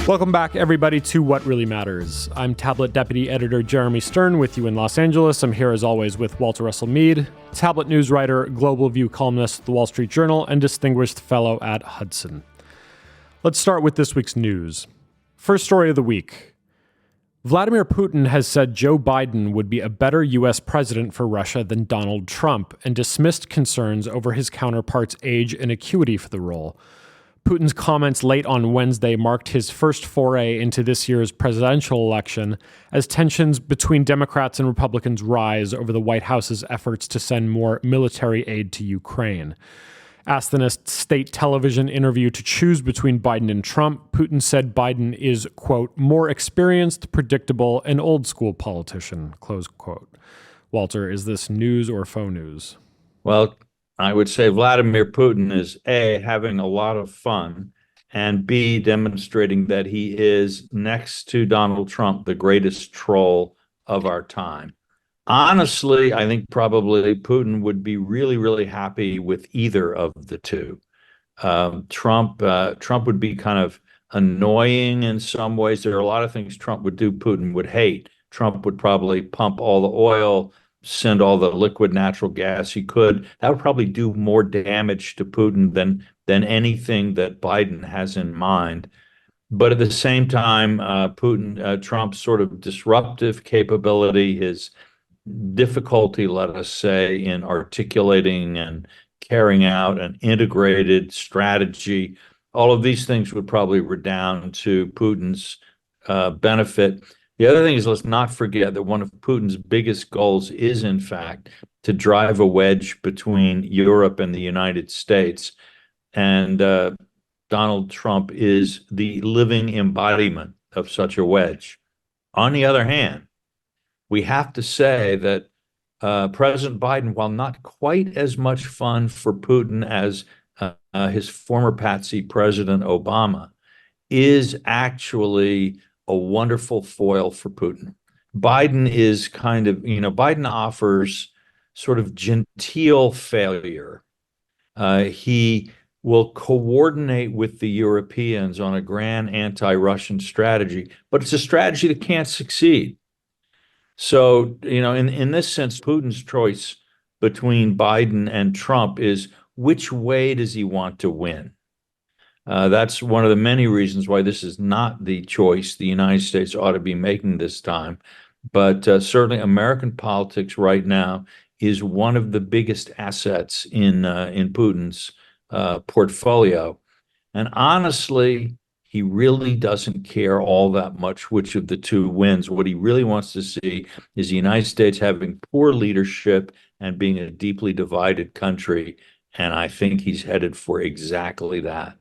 Welcome back, everybody, to What Really Matters. I'm Tablet Deputy Editor Jeremy Stern with you in Los Angeles. I'm here, as always, with Walter Russell Mead, Tablet news writer, Global View columnist at The Wall Street Journal, and Distinguished Fellow at Hudson. Let's start with this week's news. First story of the week. Vladimir Putin has said Joe Biden would be a better U.S. president for Russia than Donald Trump and dismissed concerns over his counterpart's age and acuity for the role. Putin's comments late on Wednesday marked his first foray into this year's presidential election as tensions between Democrats and Republicans rise over the White House's efforts to send more military aid to Ukraine. Asked in a state television interview to choose between Biden and Trump, Putin said Biden is, quote, more experienced, predictable, and old-school politician, close quote. Walter, is this news or faux news? Well, I would say Vladimir Putin is A, having a lot of fun, and B, demonstrating that he is, next to Donald Trump, the greatest troll of our time. Honestly, I think probably Putin would be really, really happy with either of the two. Trump would be kind of annoying in some ways. There are a lot of things Trump would do Putin would hate. Trump would probably pump all the oil, send all the liquid natural gas he could. That would probably do more damage to Putin than anything that Biden has in mind. But at the same time, Trump's sort of disruptive capability, his difficulty, let us say, in articulating and carrying out an integrated strategy, all of these things would probably redound to Putin's benefit. The other thing is, let's not forget that one of Putin's biggest goals is, in fact, to drive a wedge between Europe and the United States. And Donald Trump is the living embodiment of such a wedge. On the other hand, we have to say that President Biden, while not quite as much fun for Putin as his former patsy, President Obama, is actually a wonderful foil for Putin. Biden is Biden offers sort of genteel failure. He will coordinate with the Europeans on a grand anti-Russian strategy, but it's a strategy that can't succeed. So, in this sense, Putin's choice between Biden and Trump is which way does he want to win? That's one of the many reasons why this is not the choice the United States ought to be making this time. But certainly American politics right now is one of the biggest assets in Putin's portfolio. And honestly, he really doesn't care all that much which of the two wins. What he really wants to see is the United States having poor leadership and being a deeply divided country. And I think he's headed for exactly that.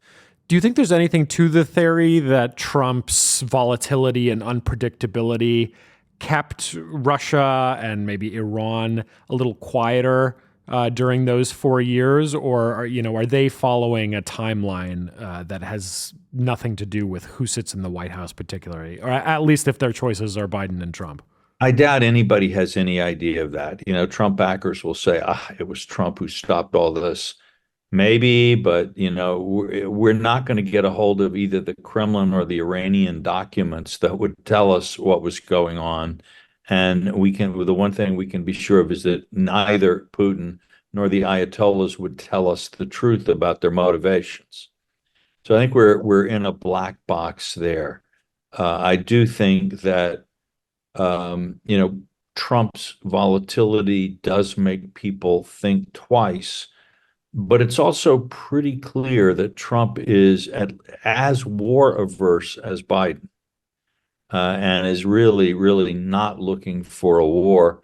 Do you think there's anything to the theory that Trump's volatility and unpredictability kept Russia and maybe Iran a little quieter during those 4 years? Or, are they following a timeline that has nothing to do with who sits in the White House particularly, or at least if their choices are Biden and Trump? I doubt anybody has any idea of that. Trump backers will say, it was Trump who stopped all this. Maybe, but, we're not going to get a hold of either the Kremlin or the Iranian documents that would tell us what was going on. And the one thing we can be sure of is that neither Putin nor the Ayatollahs would tell us the truth about their motivations. So I think we're in a black box there. I do think that, Trump's volatility does make people think twice. But it's also pretty clear that Trump is as war averse as Biden and is really, really not looking for a war.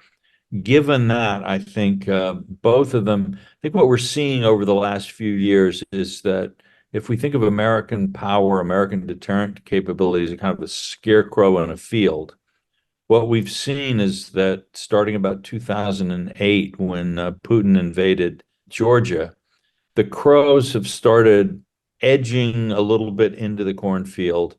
Given that, I think both of them, I think what we're seeing over the last few years is that if we think of American power, American deterrent capabilities, as kind of a scarecrow in a field, what we've seen is that starting about 2008, when Putin invaded Georgia, the crows have started edging a little bit into the cornfield.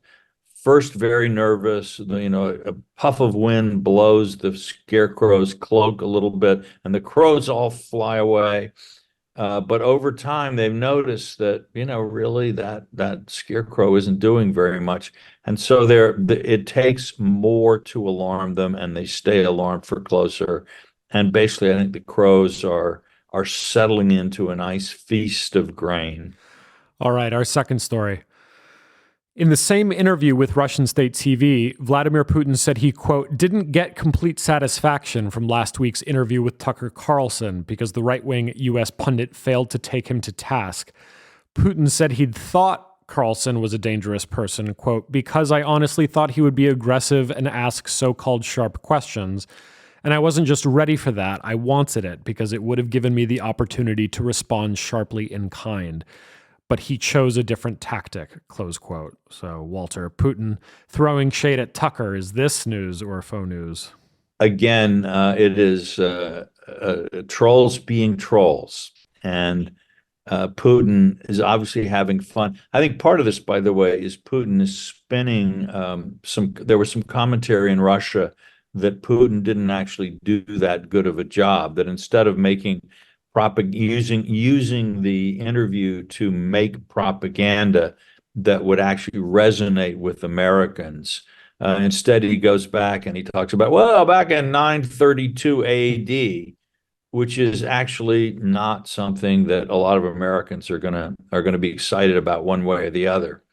First, very nervous, a puff of wind blows the scarecrow's cloak a little bit, and the crows all fly away. But over time, they've noticed that, really that scarecrow isn't doing very much. And so it takes more to alarm them, and they stay alarmed for closer. And basically, I think the crows are settling into a nice feast of grain. All right, our second story. In the same interview with Russian state TV, Vladimir Putin said he, quote, didn't get complete satisfaction from last week's interview with Tucker Carlson because the right-wing U.S. pundit failed to take him to task. Putin said he'd thought Carlson was a dangerous person, quote, because I honestly thought he would be aggressive and ask so-called sharp questions. And I wasn't just ready for that, I wanted it because it would have given me the opportunity to respond sharply in kind. But he chose a different tactic, close quote. So, Walter, Putin throwing shade at Tucker, is this news or faux news? Again, it is trolls being trolls. And Putin is obviously having fun. I think part of this, by the way, is Putin is spinning there was some commentary in Russia that Putin didn't actually do that good of a job, that instead of using the interview to make propaganda that would actually resonate with Americans. Instead, he goes back and he talks about, well, back in 932 AD, which is actually not something that a lot of Americans are gonna be excited about one way or the other.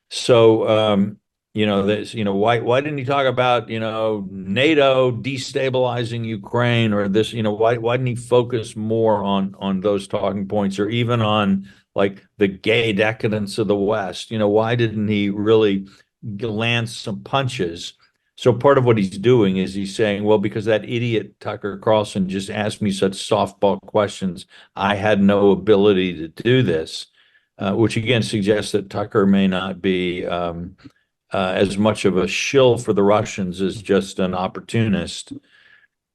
So why didn't he talk about NATO destabilizing Ukraine, or this, why didn't he focus more on those talking points, or even on like the gay decadence of the West? Why didn't he really land some punches? So part of what he's doing is he's saying, well, because that idiot Tucker Carlson just asked me such softball questions, I had no ability to do this, which again suggests that Tucker may not be as much of a shill for the Russians as just an opportunist.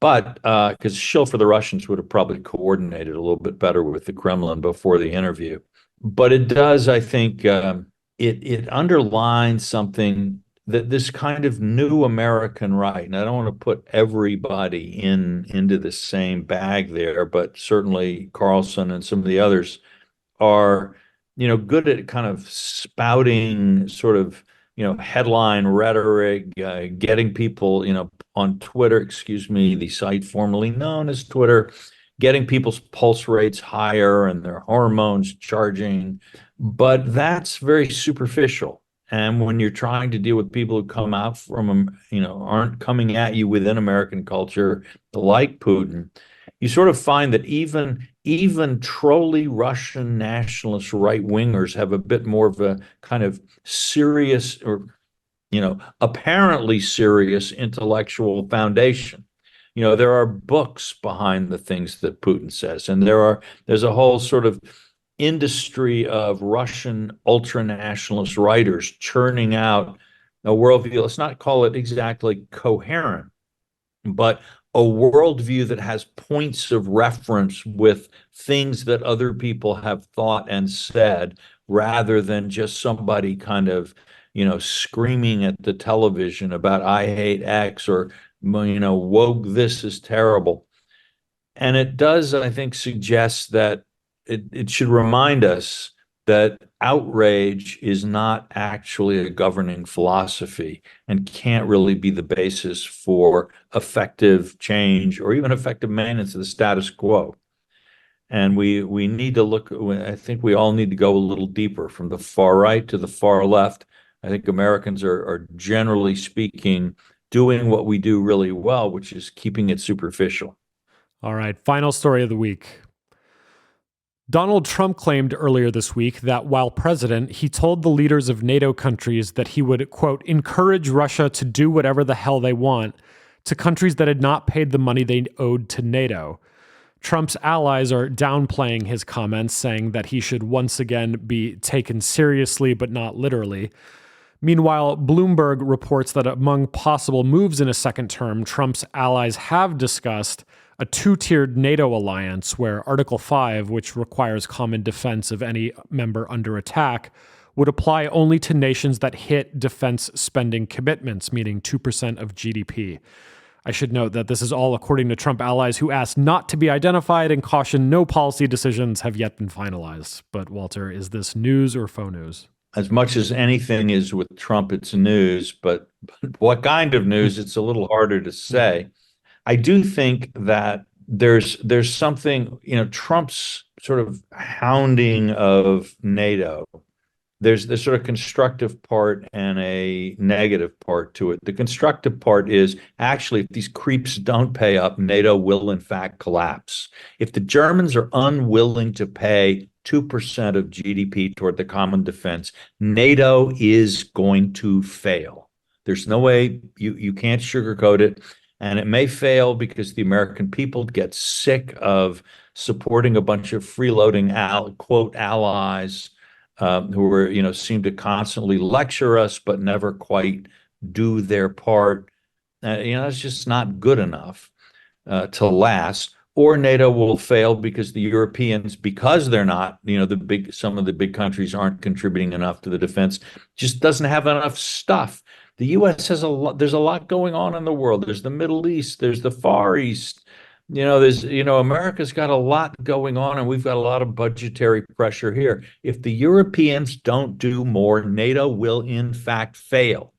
But because shill for the Russians would have probably coordinated a little bit better with the Kremlin before the interview. But it does, I think, it underlines something, that this kind of new American right, and I don't want to put everybody into the same bag there, but certainly Carlson and some of the others are, good at kind of spouting sort of, headline rhetoric, getting people, on Twitter, the site formerly known as Twitter, getting people's pulse rates higher and their hormones charging. But that's very superficial. And when you're trying to deal with people who come out from, aren't coming at you within American culture, like Putin, you sort of find that even trolly Russian nationalist right-wingers have a bit more of a kind of serious, or, apparently serious intellectual foundation. There are books behind the things that Putin says, and there's a whole sort of industry of Russian ultra-nationalist writers churning out a worldview. Let's not call it exactly coherent, but a worldview that has points of reference with things that other people have thought and said, rather than just somebody kind of, screaming at the television about I hate X, or, woke, this is terrible. And it does, I think, suggest that it should remind us that outrage is not actually a governing philosophy and can't really be the basis for effective change or even effective maintenance of the status quo. And we need to look, I think we all need to go a little deeper from the far right to the far left. I think Americans are generally speaking doing what we do really well, which is keeping it superficial. All right, final story of the week. Donald Trump claimed earlier this week that while president, he told the leaders of NATO countries that he would, quote, encourage Russia to do whatever the hell they want to countries that had not paid the money they owed to NATO. Trump's allies are downplaying his comments, saying that he should once again be taken seriously but not literally. Meanwhile, Bloomberg reports that among possible moves in a second term, Trump's allies have discussed a two-tiered NATO alliance where Article 5, which requires common defense of any member under attack, would apply only to nations that hit defense spending commitments, meaning 2% of GDP. I should note that this is all according to Trump allies who asked not to be identified and cautioned no policy decisions have yet been finalized. But Walter, is this news or faux news? As much as anything is with Trump, it's news, but what kind of news, it's a little harder to say. I do think that there's something, Trump's sort of hounding of NATO. There's this sort of constructive part and a negative part to it. The constructive part is actually, if these creeps don't pay up, NATO will in fact collapse. If the Germans are unwilling to pay 2% of GDP toward the common defense, NATO is going to fail. There's no way, you can't sugarcoat it. And it may fail because the American people get sick of supporting a bunch of freeloading, quote, allies who are, seem to constantly lecture us, but never quite do their part. It's just not good enough to last. Or NATO will fail because the Europeans, because they're not, some of the big countries aren't contributing enough to the defense, just doesn't have enough stuff. The U.S. has there's a lot going on in the world. There's the Middle East, there's the Far East. America's got a lot going on, and we've got a lot of budgetary pressure here. If the Europeans don't do more, NATO will in fact fail.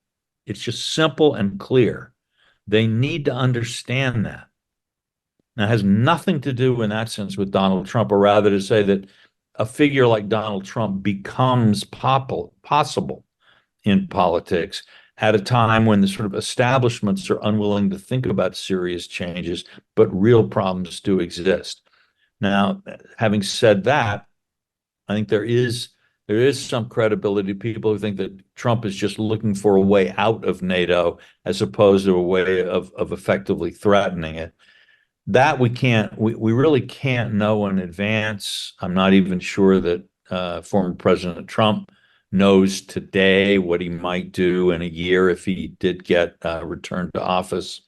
It's just simple and clear. They need to understand that. Now, it has nothing to do in that sense with Donald Trump, or rather to say that a figure like Donald Trump becomes possible in politics at a time when the sort of establishments are unwilling to think about serious changes, but real problems do exist. Now, having said that, I think there is some credibility to people who think that Trump is just looking for a way out of NATO as opposed to a way of effectively threatening it. That we really can't know in advance. I'm not even sure that former President Trump knows today what he might do in a year if he did get returned to office.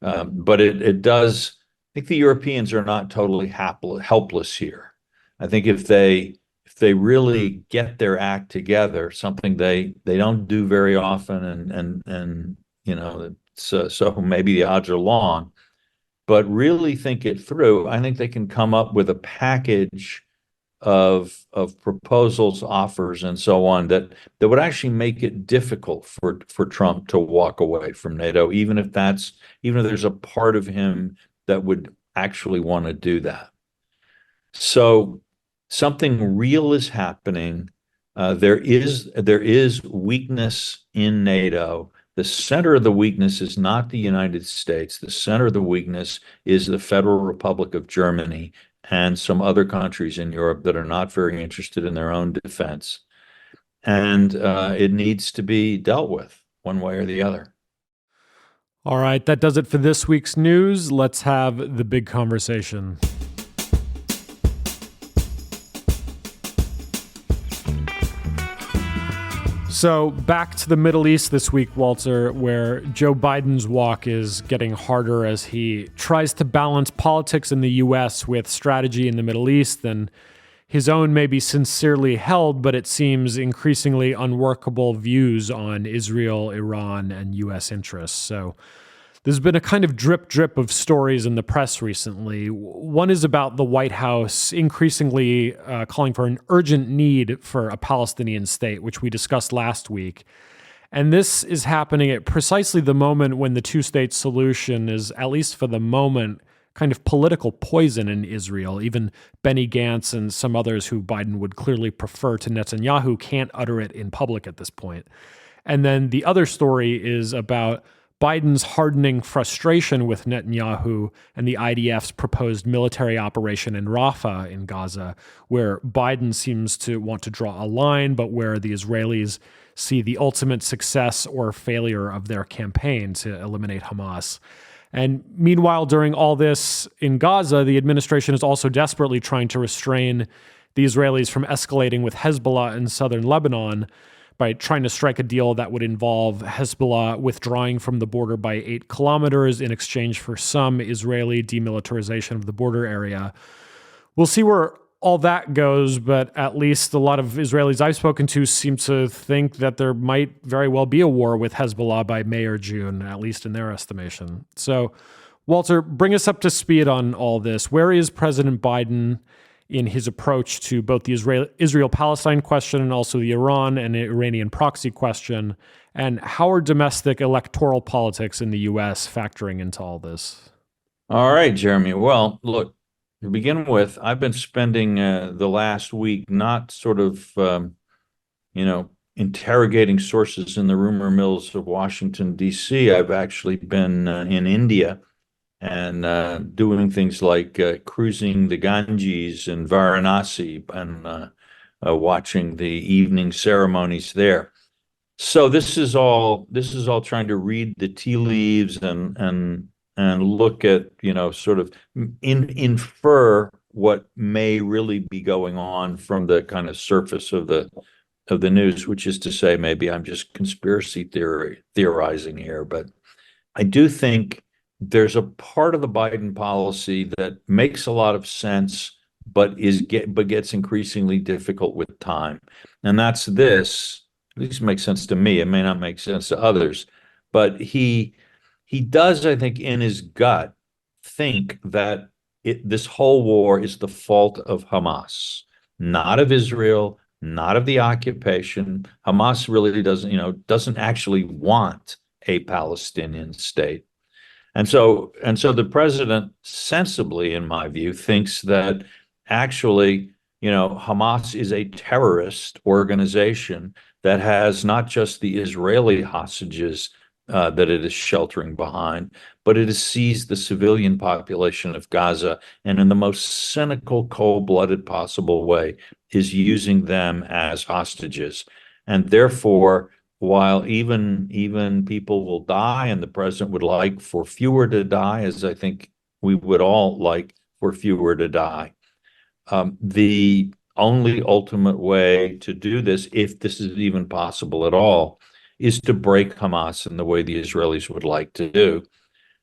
But it does, I think the Europeans are not totally helpless here. I think if they really get their act together, something they don't do very often, and so maybe the odds are long, but really think it through, I think they can come up with a package of proposals, offers, and so on that would actually make it difficult for Trump to walk away from NATO, even if there's a part of him that would actually want to do that. So something real is happening. There is weakness in NATO. The center of the weakness is not the United States. The center of the weakness is the Federal Republic of Germany and some other countries in Europe that are not very interested in their own defense. And it needs to be dealt with one way or the other. All right, that does it for this week's news. Let's have the big conversation. So back to the Middle East this week, Walter, where Joe Biden's walk is getting harder as he tries to balance politics in the U.S. with strategy in the Middle East, and his own maybe sincerely held, but it seems increasingly unworkable views on Israel, Iran, and U.S. interests. So there's been a kind of drip of stories in the press recently. One is about the White House increasingly calling for an urgent need for a Palestinian state, which we discussed last week. And this is happening at precisely the moment when the two-state solution is, at least for the moment, kind of political poison in Israel. Even Benny Gantz and some others who Biden would clearly prefer to Netanyahu can't utter it in public at this point. And then the other story is about Biden's hardening frustration with Netanyahu and the IDF's proposed military operation in Rafah in Gaza, where Biden seems to want to draw a line, but where the Israelis see the ultimate success or failure of their campaign to eliminate Hamas. And meanwhile, during all this in Gaza, the administration is also desperately trying to restrain the Israelis from escalating with Hezbollah in southern Lebanon by trying to strike a deal that would involve Hezbollah withdrawing from the border by 8 kilometers in exchange for some Israeli demilitarization of the border area. We'll see where all that goes, but at least a lot of Israelis I've spoken to seem to think that there might very well be a war with Hezbollah by May or June, at least in their estimation. So, Walter, bring us up to speed on all this. Where is President Biden in his approach to both the Israel-Palestine question and also the Iran and Iranian proxy question? And how are domestic electoral politics in the U.S. factoring into all this? All right, Jeremy. Well, look, to begin with, I've been spending the last week not sort of, interrogating sources in the rumor mills of Washington, D.C. I've actually been in India and doing things like cruising the Ganges in Varanasi and watching the evening ceremonies there. So this is all trying to read the tea leaves and look at, sort of infer what may really be going on from the kind of surface of the news, which is to say, maybe I'm just conspiracy theorizing here, but I do think there's a part of the Biden policy that makes a lot of sense, but gets increasingly difficult with time, and that's this. At least makes sense to me. It may not make sense to others, but he does, I think, in his gut, think that this whole war is the fault of Hamas, not of Israel, not of the occupation. Hamas really doesn't actually want a Palestinian state. And so the president sensibly, in my view, thinks that actually, Hamas is a terrorist organization that has not just the Israeli hostages that it is sheltering behind, but it has seized the civilian population of Gaza and in the most cynical, cold-blooded possible way is using them as hostages. And therefore, while even people will die, and the president would like for fewer to die, as I think we would all like for fewer to die, the only ultimate way to do this, if this is even possible at all, is to break Hamas in the way the Israelis would like to do.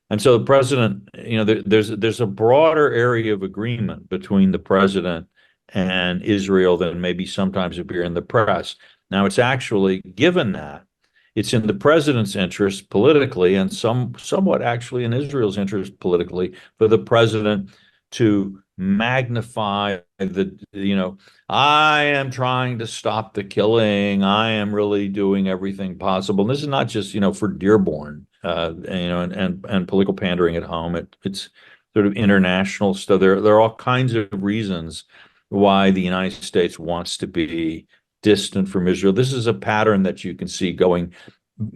And so the president, there's a broader area of agreement between the president and Israel than maybe sometimes appear in the press. Now, it's actually, given that, it's in the president's interest politically and somewhat actually in Israel's interest politically for the president to magnify I am trying to stop the killing. I am really doing everything possible. And this is not just, for Dearborn, and political pandering at home. It's sort of international stuff. There are all kinds of reasons why the United States wants to be distant from Israel. This is a pattern that you can see going,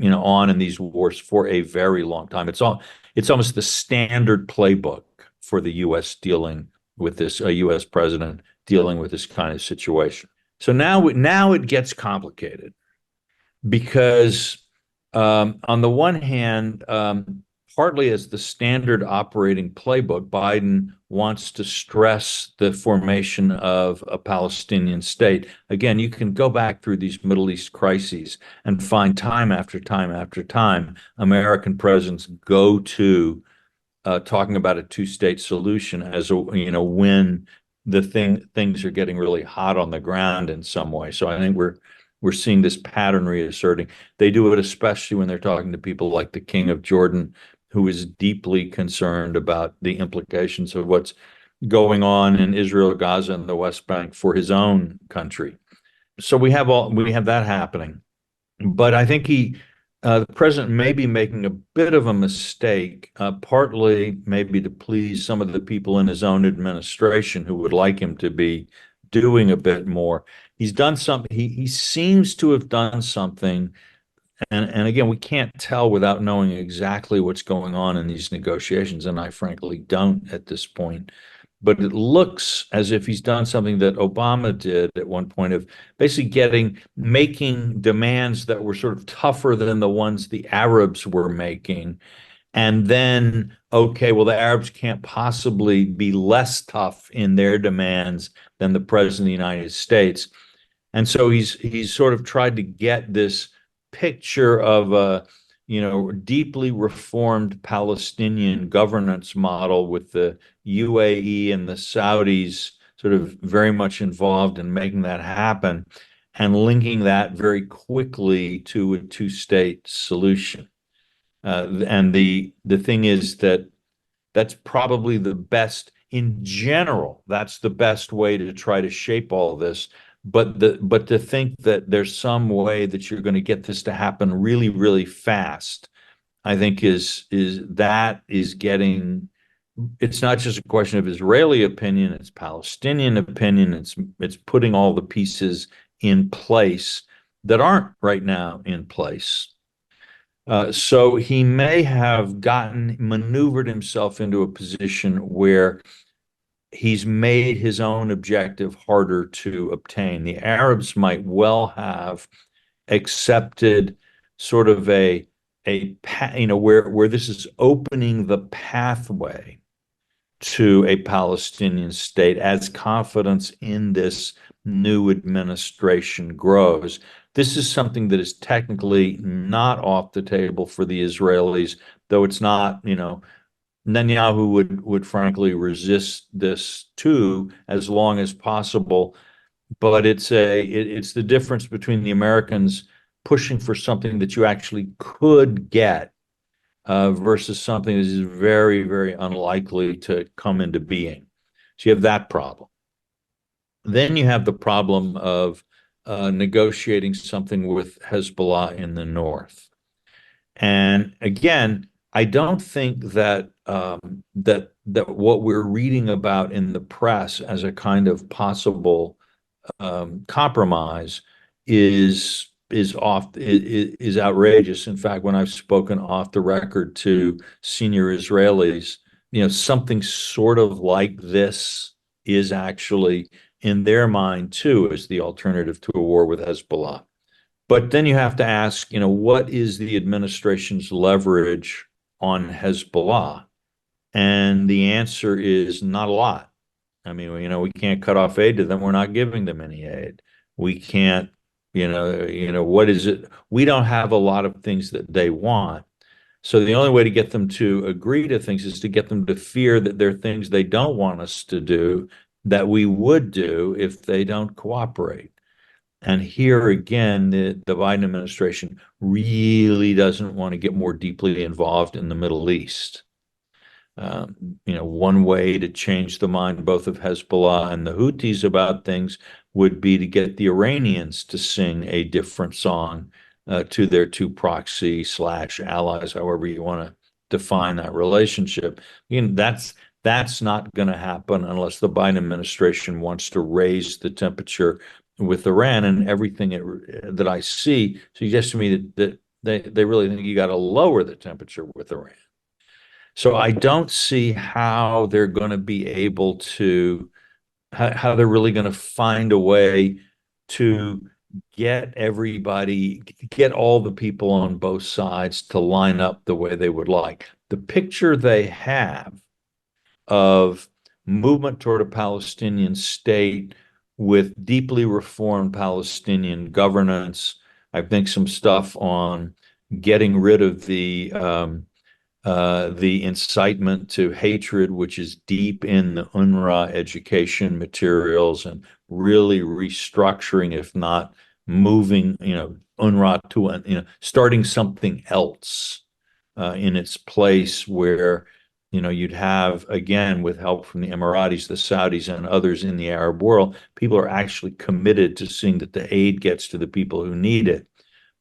on in these wars for a very long time. It's almost the standard playbook for the U.S. dealing with this, a U.S. president dealing with this kind of situation. So now it gets complicated because on the one hand, partly as the standard operating playbook, Biden wants to stress the formation of a Palestinian state. Again, you can go back through these Middle East crises and find time after time after time, American presidents go to talking about a two-state solution as when the things are getting really hot on the ground in some way. So I think we're seeing this pattern reasserting. They do it especially when they're talking to people like the King of Jordan, who is deeply concerned about the implications of what's going on in Israel, Gaza, and the West Bank for his own country. So we have that happening. But I think the president may be making a bit of a mistake, partly maybe to please some of the people in his own administration who would like him to be doing a bit more. He's done something. He seems to have done something. And again, we can't tell without knowing exactly what's going on in these negotiations, and I frankly don't at this point. But it looks as if he's done something that Obama did at one point of basically making demands that were sort of tougher than the ones the Arabs were making. And then, okay, well, the Arabs can't possibly be less tough in their demands than the president of the United States. And so he's sort of tried to get this picture of a deeply reformed Palestinian governance model with the UAE and the Saudis sort of very much involved in making that happen and linking that very quickly to a two-state solution. And the thing is that that's probably the best in general. That's the best way to try to shape all this. But to think that there's some way that you're going to get this to happen really, really fast, I think is getting. It's not just a question of Israeli opinion; it's Palestinian opinion. It's putting all the pieces in place that aren't right now in place. So he may have maneuvered himself into a position where he's made his own objective harder to obtain. The Arabs might well have accepted sort of where this is opening the pathway to a Palestinian state as confidence in this new administration grows. This is something that is technically not off the table for the Israelis, though it's not, Netanyahu would frankly resist this too as long as possible. But it's the difference between the Americans pushing for something that you actually could get versus something that is very, very unlikely to come into being. So you have that problem. Then you have the problem of negotiating something with Hezbollah in the north. And again, I don't think that that what we're reading about in the press as a kind of possible compromise is outrageous. In fact, when I've spoken off the record to senior Israelis, something sort of like this is actually in their mind too as the alternative to a war with Hezbollah. But then you have to ask, what is the administration's leverage on Hezbollah? And the answer is not a lot. I mean, we can't cut off aid to them. We're not giving them any aid. We can't, what is it? We don't have a lot of things that they want. So the only way to get them to agree to things is to get them to fear that there are things they don't want us to do that we would do if they don't cooperate. And here again, the Biden administration really doesn't want to get more deeply involved in the Middle East. One way to change the mind both of Hezbollah and the Houthis about things would be to get the Iranians to sing a different song to their two proxy / allies, however you want to define that relationship. That's not going to happen unless the Biden administration wants to raise the temperature with Iran. And everything that I see suggests to me that they really think you got to lower the temperature with Iran. So I don't see how they're going to be able to, how they're really going to find a way to get all the people on both sides to line up the way they would like. The picture they have of movement toward a Palestinian state with deeply reformed Palestinian governance, I think some stuff on getting rid of the incitement to hatred, which is deep in the UNRWA education materials, and really restructuring, if not moving, UNRWA to, starting something else in its place where, you'd have, again, with help from the Emiratis, the Saudis, and others in the Arab world, people are actually committed to seeing that the aid gets to the people who need it,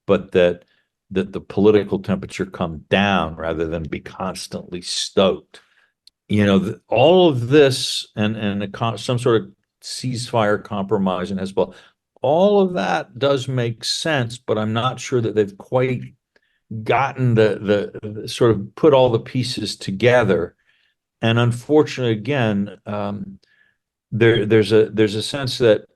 but that the political temperature come down rather than be constantly stoked. All of this and some sort of ceasefire compromise in Hezbollah, all of that does make sense, but I'm not sure that they've quite gotten the sort of put all the pieces together. And unfortunately, again, there's a sense that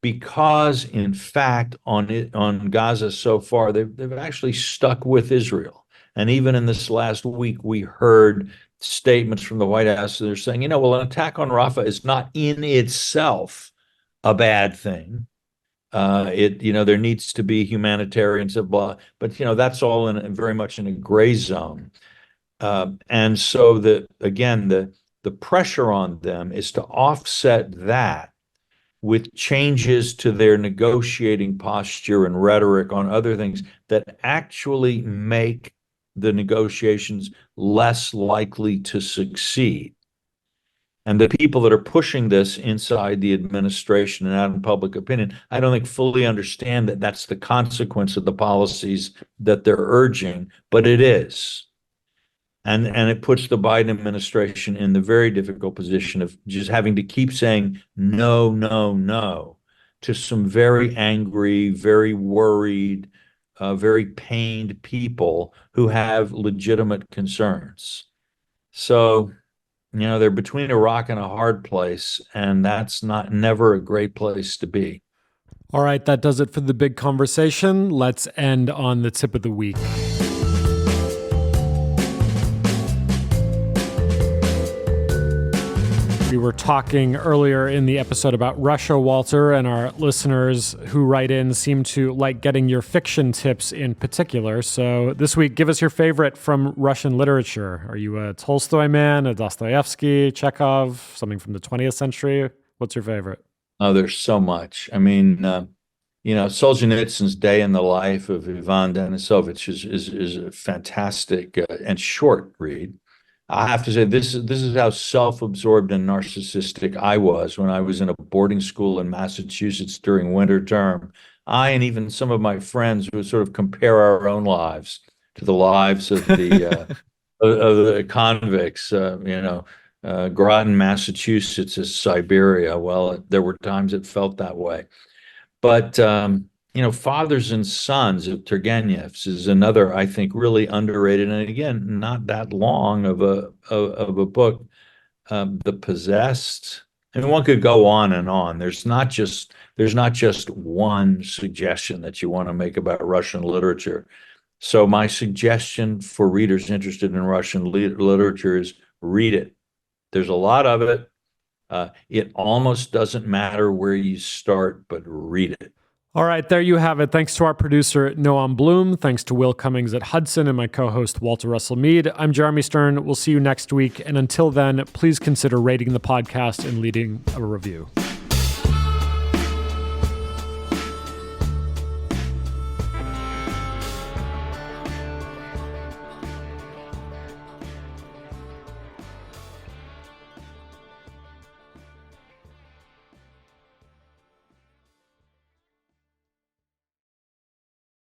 because, in fact, on Gaza so far, they've actually stuck with Israel. And even in this last week, we heard statements from the White House that are saying, well, an attack on Rafah is not in itself a bad thing. There needs to be humanitarians, but that's all very much in a gray zone. And so the the pressure on them is to offset that with changes to their negotiating posture and rhetoric on other things that actually make the negotiations less likely to succeed. And the people that are pushing this inside the administration and out in public opinion, I don't think fully understand that that's the consequence of the policies that they're urging, but it is. And it puts the Biden administration in the very difficult position of just having to keep saying no, no, no to some very angry, very worried, very pained people who have legitimate concerns. So, they're between a rock and a hard place, and that's never a great place to be. All right, that does it for the big conversation. Let's end on the tip of the week. We were talking earlier in the episode about Russia, Walter, and our listeners who write in seem to like getting your fiction tips in particular. So this week, give us your favorite from Russian literature. Are you a Tolstoy man, a Dostoevsky, Chekhov, something from the 20th century? What's your favorite? Oh, there's so much. I mean, Solzhenitsyn's Day in the Life of Ivan Denisovich is a fantastic and short read. I have to say, this is how self-absorbed and narcissistic I was when I was in a boarding school in Massachusetts during winter term. I and even some of my friends would sort of compare our own lives to the lives of the of the convicts. Groton, Massachusetts is Siberia. Well, there were times it felt that way. But Fathers and Sons of Turgenev's is another, I think, really underrated, and again, not that long of a book. The Possessed, and one could go on and on. There's not just one suggestion that you want to make about Russian literature. So my suggestion for readers interested in Russian literature is read it. There's a lot of it. It almost doesn't matter where you start, but read it. All right, there you have it. Thanks to our producer, Noam Bloom. Thanks to Will Cummings at Hudson and my co-host, Walter Russell Mead. I'm Jeremy Stern. We'll see you next week. And until then, please consider rating the podcast and leaving a review.